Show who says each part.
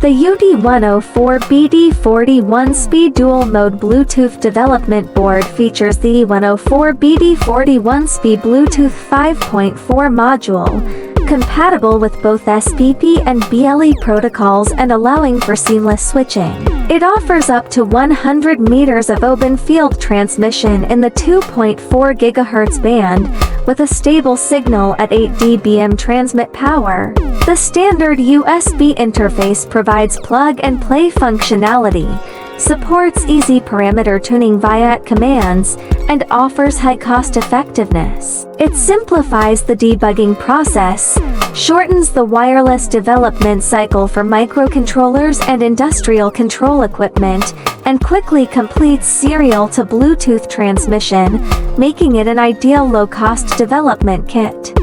Speaker 1: The EWT104-BT41SP dual-mode Bluetooth development board features the E104-BT41SP Bluetooth 5.4 module, compatible with both SPP and BLE protocols and allowing for seamless switching. It offers up to 100 meters of open field transmission in the 2.4 GHz band, with a stable signal at 8 dBm transmit power. The standard USB interface provides plug-and-play functionality, supports easy parameter tuning via commands, and offers high cost-effectiveness. It simplifies the debugging process, shortens the wireless development cycle for microcontrollers and industrial control equipment, and quickly completes serial to Bluetooth transmission, making it an ideal low-cost development kit.